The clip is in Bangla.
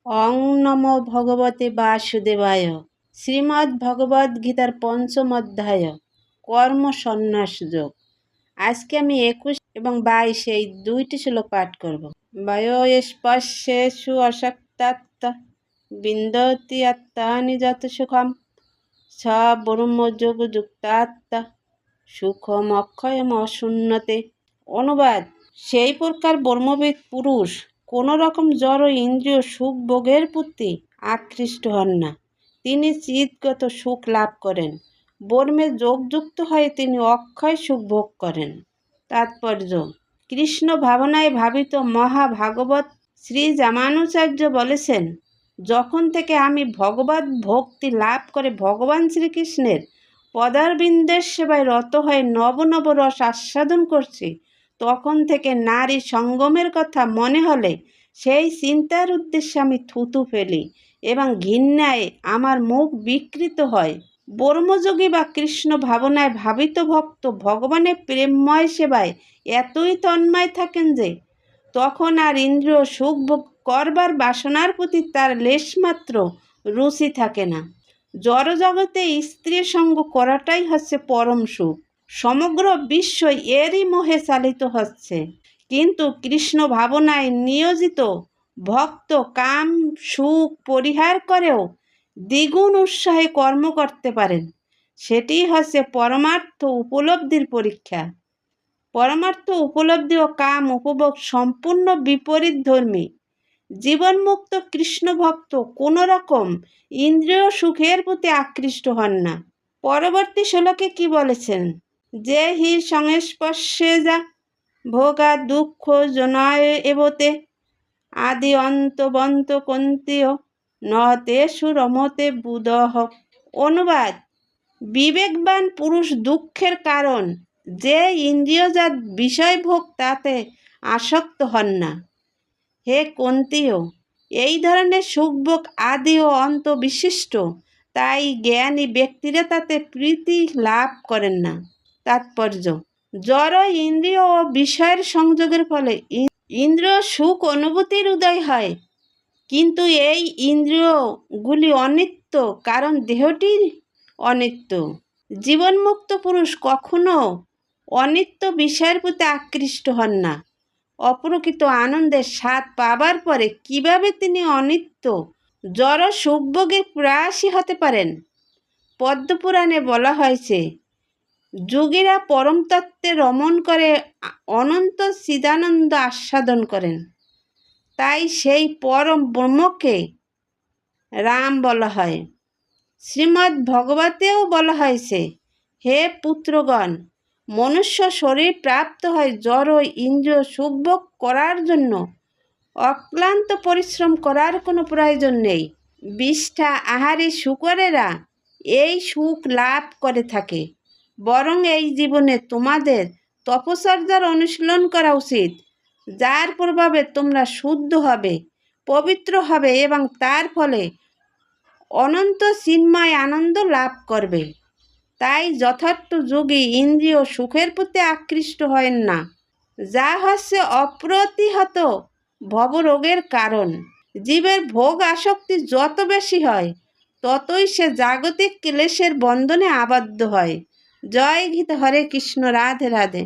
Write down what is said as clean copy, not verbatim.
অং নমো ভগবতে বাসুদেবায়। শ্রীমদ্ ভগবদ গীতার পঞ্চম অধ্যায় কর্ম সন্ন্যাস যোগ। আজকে আমি 21 এবং 22 এই দুইটি শ্লোক পাঠ করব। বায়োস্পর্শেষু অশক্তাত্ত বিন্দতি আত্মানি যত সুখম স ব্রহ্মযোগ যুক্তাত্ম সুখম অক্ষয়ম অশূন্যতে। অনুবাদ: সেই প্রকার ব্রহ্মবিদ পুরুষ কোনো রকম জড় ইন্দ্রিয় সুখ ভোগের প্রতি আকৃষ্ট হন না, তিনি চিৎগত সুখ লাভ করেন। ব্রহ্মে যোগযুক্ত হয়ে তিনি অক্ষয় সুখ ভোগ করেন। তাৎপর্য: কৃষ্ণ ভাবনায় ভাবিত মহাভাগবত শ্রী রামানুচার্য বলেছেন, যখন থেকে আমি ভগবত ভক্তি লাভ করে ভগবান শ্রীকৃষ্ণের পদারবিন্দের সেবায় রত হয়ে নব নব রস আস্বাদন করছি, তখন থেকে নারী সঙ্গমের কথা মনে হলে সেই চিন্তার উদ্দেশ্যে আমি থুতু ফেলি এবং ঘৃণায় আমার মুখ বিকৃত হয়। ব্রহ্মযোগী বা কৃষ্ণ ভাবনায় ভাবিত ভক্ত ভগবানের প্রেমময় সেবায় এতই তন্ময় থাকেন যে তখন আর ইন্দ্রিয় সুখ ভোগ করবার বাসনার প্রতি তার লেশমাত্র রুচি থাকে না। জড়জগতে স্ত্রী সঙ্গ করাটাই হচ্ছে পরম সুখ। সমগ্র বিশ্ব এরই মোহে চালিত হচ্ছে, কিন্তু কৃষ্ণ ভাবনায় নিয়োজিত ভক্ত কাম সুখ পরিহার করেও দ্বিগুণ উৎসাহে কর্ম করতে পারেন। সেটি হচ্ছে পরমার্থ উপলব্ধির পরীক্ষা। পরমার্থ উপলব্ধি ও কাম উপভোগ সম্পূর্ণ বিপরীতধর্মী। জীবনমুক্ত কৃষ্ণ ভক্ত কোনো রকম ইন্দ্রিয় সুখের প্রতি আকৃষ্ট হন না। পরবর্তী শ্লোকে কি বলেছেন? যে হি সংস্পর্শে যা ভোগা দুঃখ জনায় এবতে আদি অন্তবন্ত কন্তীয় নতেষু রমতে বুধহ। অনুবাদ: বিবেকবান পুরুষ দুঃখের কারণ যে ইন্দ্রিয়জাত বিষয় ভোগ তাতে আসক্ত হন না। হে কন্তীয়, এই ধরনের সুখভোগ আদি ও অন্ত বিশিষ্ট, তাই জ্ঞানী ব্যক্তিরা তাতে প্রীতি লাভ করেন না। তাৎপর্য: জড় ইন্দ্রিয় ও বিষয়ের সংযোগের ফলে ইন্দ্রিয় সুখ অনুভূতির উদয় হয়, কিন্তু এই ইন্দ্রিয়গুলি অনিত্য, কারণ দেহটি অনিত্য। জীবনমুক্ত পুরুষ কখনো অনিত্য বিষয়ের প্রতি আকৃষ্ট হন না। অপ্রকৃত আনন্দের স্বাদ পাবার পরে কিভাবে তিনি অনিত্য জড় সুখভোগের প্রয়াসী হতে পারেন? পদ্মপুরাণে বলা হয়েছে, যোগীরা পরম তত্ত্বে রমণ করে অনন্ত চিদানন্দ আস্বাদন করেন। তাই সেই পরম ব্রহ্মকে রাম বলা হয়। শ্রীমদ্ ভগবতেও বলা হয়েছে, হে পুত্রগণ, মনুষ্য শরীর প্রাপ্ত হয় জড় ইন্দ্রিয় সুখভোগ করার জন্য। অক্লান্ত পরিশ্রম করার কোনো প্রয়োজন নেই। বিষ্ঠা আহারী শূকরেরা এই সুখ লাভ করে থাকে। বরং এই জীবনে তোমাদের তপশ্চর্যার অনুশীলন করা উচিত, যার প্রভাবে তোমরা শুদ্ধ হবে, পবিত্র হবে এবং তার ফলে অনন্ত চিন্ময় আনন্দ লাভ করবে। তাই যথার্থ যোগী ইন্দ্রিয় সুখের প্রতি আকৃষ্ট হয় না, যা হচ্ছে অপ্রতিহত ভবরোগের কারণ। জীবের ভোগ আসক্তি যত বেশি হয়, ততই সে জাগতিক ক্লেশের বন্ধনে আবদ্ধ হয়। জয় গীতা। হরে কৃষ্ণ। রাধে রাধে।